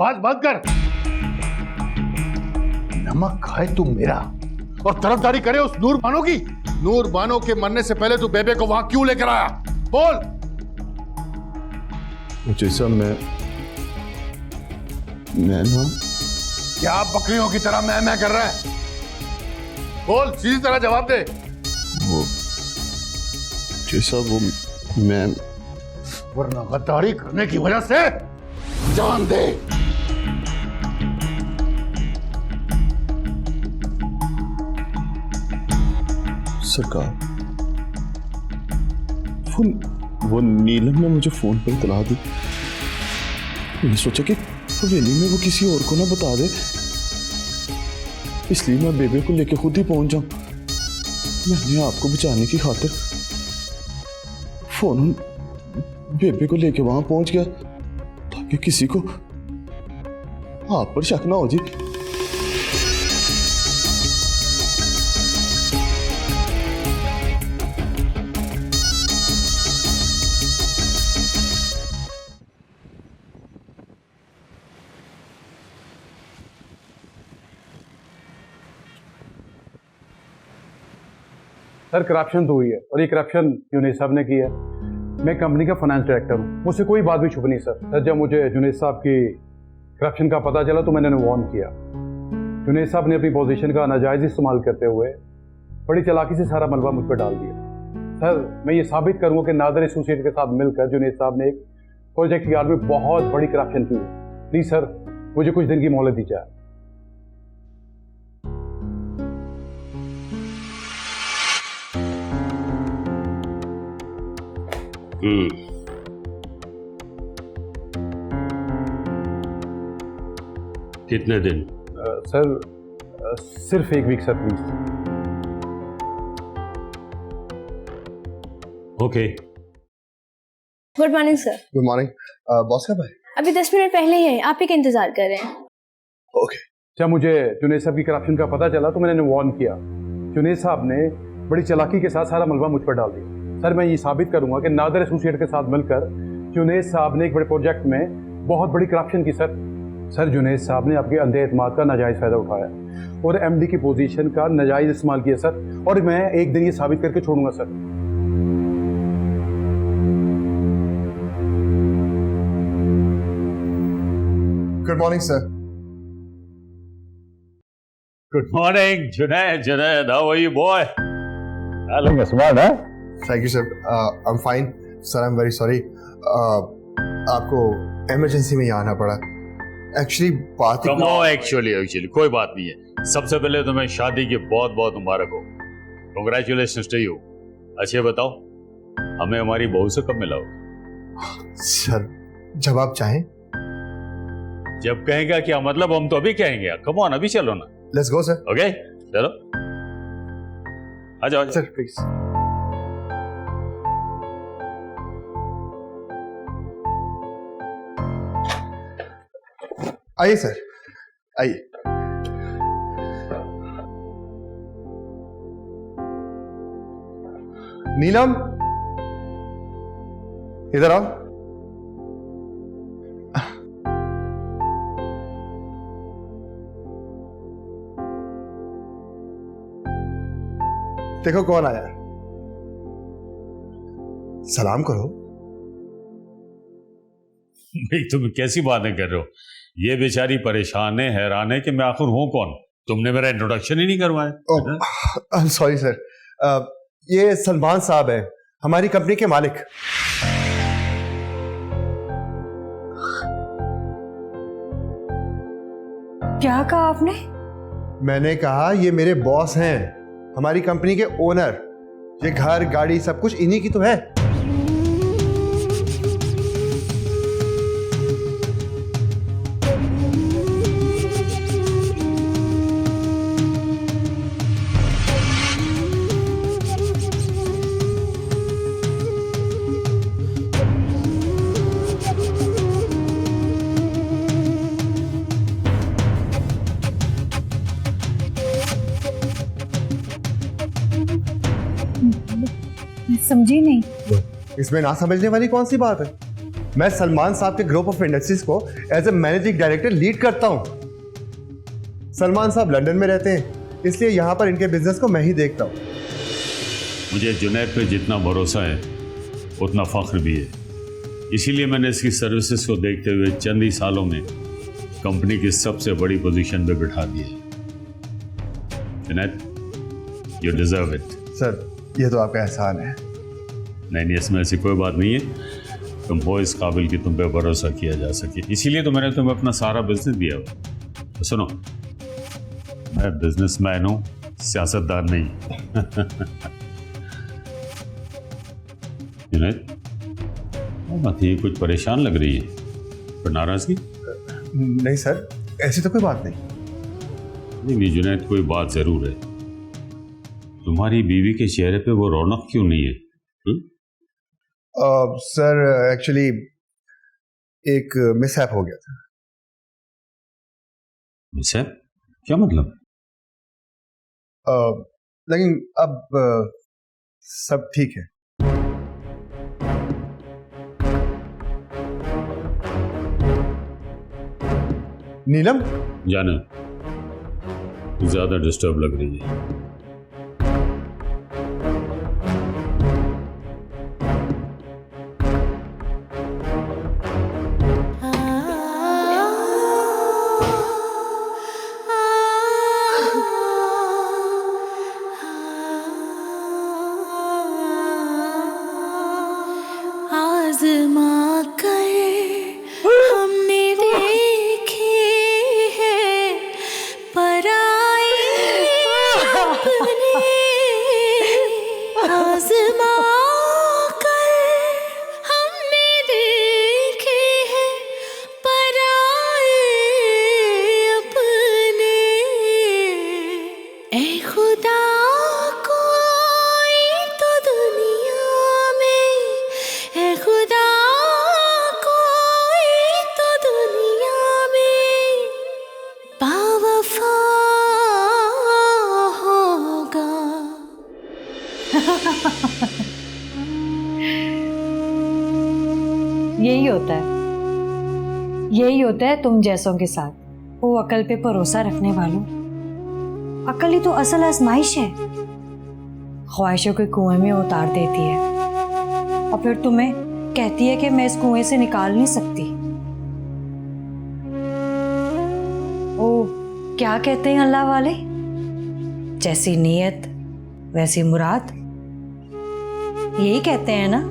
आवाज बंद कर। नमक खाए तू मेरा और तरफदारी करे उस नूर बानो की। नूर बानो के मरने से पहले तू बेबे को वहां क्यों लेकर आया? बोल। मुझे सब मैं ना क्या बकरियों की तरह मैं कर रहा है? बोल, सीधी तरह जवाब दे। वो जैसा वो मैं, वरना गद्दारी करने की वजह से जान दे। सरकार, वो नीलम ने मुझे फोन पर इतला दी। मैंने सोचा कि हवेली में वो किसी और को ना बता दे, इसलिए मैं बेबे को लेके खुद ही पहुंच जाऊं। मैंने आपको बचाने की खातिर फोन बेबे को लेके वहां पहुंच गया ताकि किसी को आप पर शक ना हो जी। सर करप्शन तो हुई है और ये करप्शन जुनेद साहब ने की है। मैं कंपनी का फाइनेंस डायरेक्टर हूँ, मुझसे कोई बात भी छुप नहीं सर। जब मुझे जुनेद साहब की करप्शन का पता चला तो मैंने उन्हें वार्न किया। जुनेद साहब ने अपनी पोजीशन का नाजायज इस्तेमाल करते हुए बड़ी चालाकी से सारा मलबा मुझ पर डाल दिया। सर मैं ये साबित करूँगा कि नादर एसोसिएट के साथ मिलकर जुनेद साहब ने एक प्रोजेक्ट की आड़ में बहुत बड़ी करप्शन की है। प्लीज़ सर मुझे कुछ दिन की मोहलत दी जाए। कितने दिन? सर सिर्फ एक week sir please. Okay. Good morning sir. Good morning. Boss कब आए? अभी 10 मिनट पहले ही आए, आप ही का इंतजार कर रहे हैं। ओके। जब मुझे जुनेद साहब की करप्शन का पता चला तो मैंने वार्न किया। जुनेद साहब ने बड़ी चालाकी के साथ सारा मलबा मुझ पर डाल दिया। सर मैं ये साबित करूंगा कि नादर एसोसिएट के साथ मिलकर जुनेद साहब ने एक बड़े प्रोजेक्ट में बहुत बड़ी करप्शन की। सर जुनेद साहब ने आपके अंधे एतमाद का नाजायज फायदा उठाया और एमडी की पोजीशन का नाजायज इस्तेमाल किया सर, और मैं एक दिन ये साबित करके छोड़ूंगा sir. Good morning sir. Good morning Junaid, how are you boy? Looking smart है। Thank you sir. I am fine sir. I am very sorry, आपको इमरजेंसी में यहाँ आना पड़ा। एक्चुअली बात एक्चुअली कोई बात नहीं है। सबसे पहले तो मैं शादी की बहुत बहुत मुबारक हो। Congratulations to you. अच्छा बताओ, हमें हमारी बहू से कब मिलाओ? सर जब आप चाहें। जब कहेगा क्या मतलब? हम तो अभी कहेंगे। कम ऑन, अभी चलो ना। Let's go sir. ओके चलो आ जाओ सर प्लीज। आइए सर, आइए। नीलम इधर आओ। देखो कौन आया। सलाम करो। भाई तुम कैसी बातें कर रहे हो? ये बेचारी परेशान है, हैरान है कि मैं आखिर हूं कौन। तुमने मेरा इंट्रोडक्शन ही नहीं करवाया। सॉरी सर, ये सलमान साहब है, हमारी कंपनी के मालिक। क्या कहा आपने? मैंने कहा ये मेरे बॉस हैं, हमारी कंपनी के ओनर। ये घर गाड़ी सब कुछ इन्हीं की तो है। समझी नहीं। इसमें ना समझने वाली कौन सी बात है? मैं सलमान साहब के ग्रुप ऑफ इंडस्ट्रीज को as a managing director lead करता हूँ। सलमान साहब लंदन में रहते हैं, इसलिए यहाँ पर इनके बिजनेस को मैं ही देखता हूँ। मुझे जुनैद पे जितना भरोसा है उतना फख्र भी है, इसीलिए मैंने इसकी सर्विसेज को देखते हुए चंद ही सालों में कंपनी की सबसे बड़ी पोजीशन पे बिठा दिया है। Junaid, you deserve it. Sir, ये तो आपका एहसान है। नहीं, इसमें ऐसी कोई बात नहीं है। तुम हो इस काबिल कि तुम पे भरोसा किया जा सके, इसीलिए तो मैंने तुम्हें अपना सारा बिजनेस दिया हुआ। तो सुनो, मैं बिजनेसमैन हूँ, सियासतदान नहीं। जुनैद, मत ही कुछ परेशान लग रही है, पर नाराजगी? नहीं सर, ऐसी तो कोई बात नहीं। नहीं जुनैद, कोई बात जरूर है। तुम्हारी बीवी के चेहरे पे वो रौनक क्यों नहीं है? सर, एक्चुअली एक मिसहैप हो गया था। मिसहैप? क्या मतलब? लेकिन अब सब ठीक है। नीलम, जाने, ज्यादा डिस्टर्ब लग रही है। आज़मा कर हमने देखे हैं पराए अपने, आज़मा कर हमने देखे हैं पराए अपने। ऐ खुदा कोई तो दुनिया में, ऐ खुदा कोई तो दुनिया में बावफा होगा। यही होता है, यही होता है तुम जैसों के साथ। वो अकल पे भरोसा रखने वालों, अकल ही तो असल आजमाइश है। ख्वाहिशों के कुएं में उतार देती है और फिर तुम्हें कहती है कि मैं इस कुएं से निकाल नहीं सकती। ओ, क्या कहते हैं अल्लाह वाले, जैसी नीयत वैसी मुराद, यही कहते हैं ना।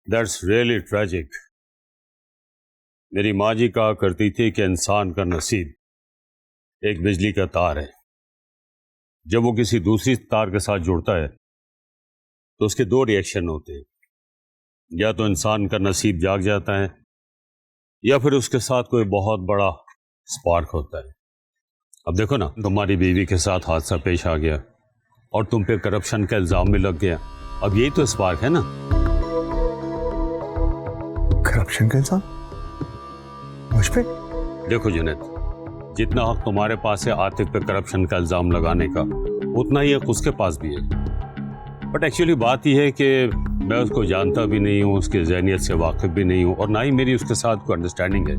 That's really tragic. मेरी माँ जी कहा करती थी कि इंसान का नसीब एक बिजली का तार है। जब वो किसी दूसरी तार के साथ जुड़ता है तो उसके दो रिएक्शन होते हैं, या तो इंसान का नसीब जाग जाता है या फिर उसके साथ कोई बहुत बड़ा स्पार्क होता है। अब देखो ना, तुम्हारी बीवी के साथ हादसा पेश आ गया और तुम पे करप्शन का इल्जाम भी लग गया। अब यही तो स्पार्क है ना। करप्शन का इल्जाम मुझ पे? देखो जुनैद, जितना हक तुम्हारे पास है आतिफ पे करप्शन का इल्जाम लगाने का, उतना ही हक उसके पास भी है। बट एक्चुअली बात यह है कि मैं उसको जानता भी नहीं हूँ, उसकी ज़हनियत से वाकिफ भी नहीं हूँ, और ना ही मेरी उसके साथ कोई अंडरस्टैंडिंग है।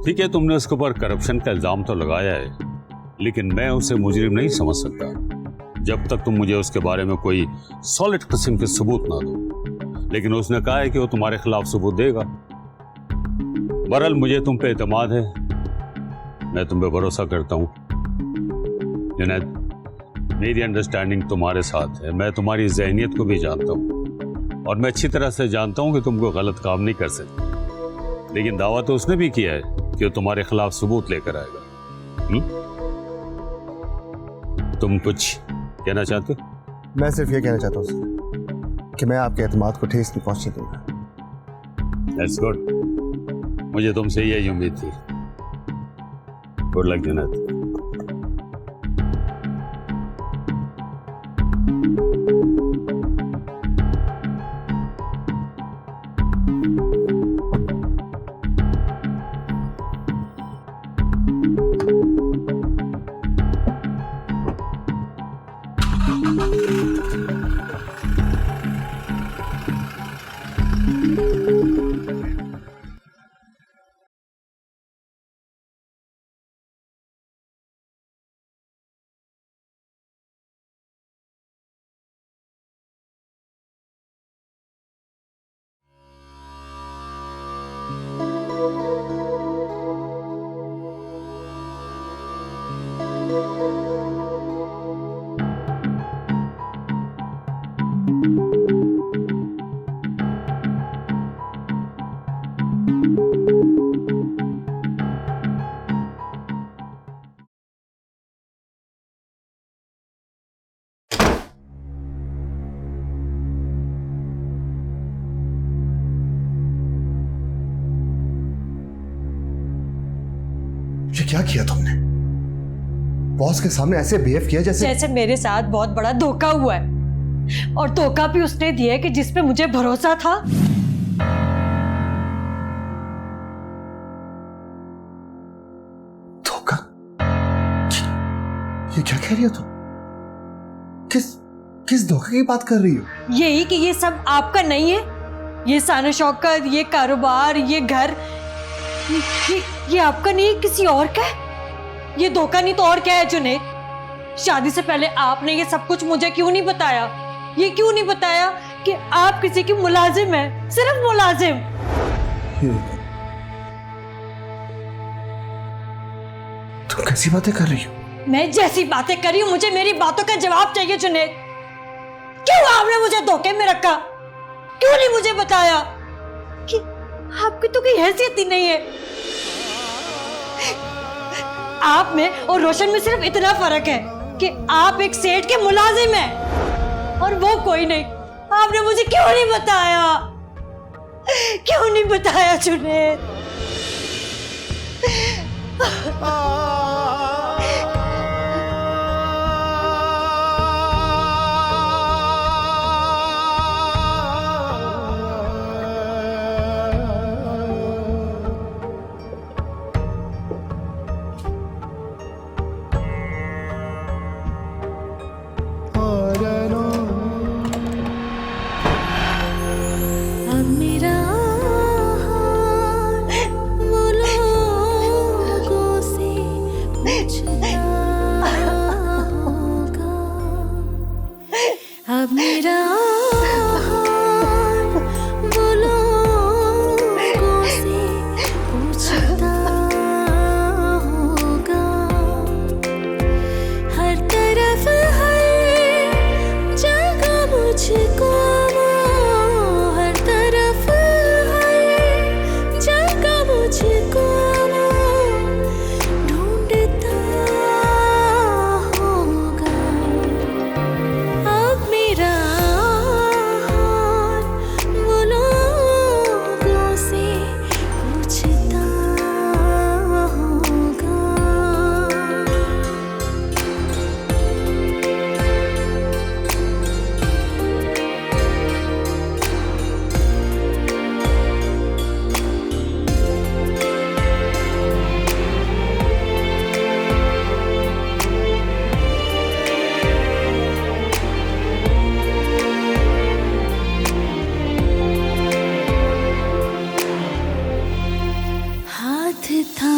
ठीक है, तुमने उसके ऊपर करप्शन का इल्ज़ाम तो लगाया है, लेकिन मैं उसे मुजरिम नहीं समझ सकता जब तक तुम मुझे उसके बारे में कोई सॉलिड किस्म के सबूत ना दो। लेकिन उसने कहा है कि वो तुम्हारे खिलाफ सबूत देगा। बहरहाल मुझे तुम पे एतमाद है, मैं तुम पे भरोसा करता हूँ। जुनैद, मेरी अंडरस्टैंडिंग तुम्हारे साथ है, मैं तुम्हारी ज़हनियत को भी जानता हूँ। और मैं अच्छी तरह से जानता हूं कि तुम कोई गलत काम नहीं कर सकते, लेकिन दावा तो उसने भी किया है कि वो तुम्हारे खिलाफ सबूत लेकर आएगा। तुम कुछ कहना चाहते हो? मैं सिर्फ ये कहना चाहता हूँ सर कि मैं आपके एतमाद को ठेस नहीं पहुंचने दूंगा। दैट्स गुड, मुझे तुमसे यही उम्मीद थी। Good luck Junaid. ये क्या किया तुमने? बॉस के सामने ऐसे बिहेव किया जैसे मेरे साथ बहुत बड़ा धोखा हुआ है, और धोखा भी उसने दिया है कि जिस पे मुझे भरोसा था। धोखा? ये क्या कह रही हो तुम? किस धोखे की बात कर रही हो? यही कि ये सब आपका नहीं है, ये शान शौकत, ये कारोबार, ये घर, ये आपका नहीं, किसी और का है। ये धोखा नहीं तो और क्या है जुनैद? शादी से पहले आपने ये सब कुछ मुझे क्यों नहीं बताया? ये क्यों नहीं बताया कि आप किसी की मुलाजिम हैं, सिर्फ मुलाजिम? तुम कैसी बातें कर रही हो? मैं जैसी बातें कर रही हूं, मुझे मेरी बातों का जवाब चाहिए जुनैद। क्यों आपने मुझे धोखे में रखा? क्यों नहीं मुझे बताया कि आपकी तो कोई हैसियत ही नहीं है? आप में और रोशन में सिर्फ इतना फर्क है कि आप एक सेठ के मुलाजिम हैं और वो कोई नहीं। आपने मुझे क्यों नहीं बताया? क्यों नहीं बताया जुनैद? अब मेरा हाल वो लोगों से पूछना होगा। अब मेरा हाल वो लोगों से पूछना होगा। हर तरफ हर जगह मुझको ढूंढता होगा। अब मेरा हाल वो लोगों से पूछता होगा। हाथ था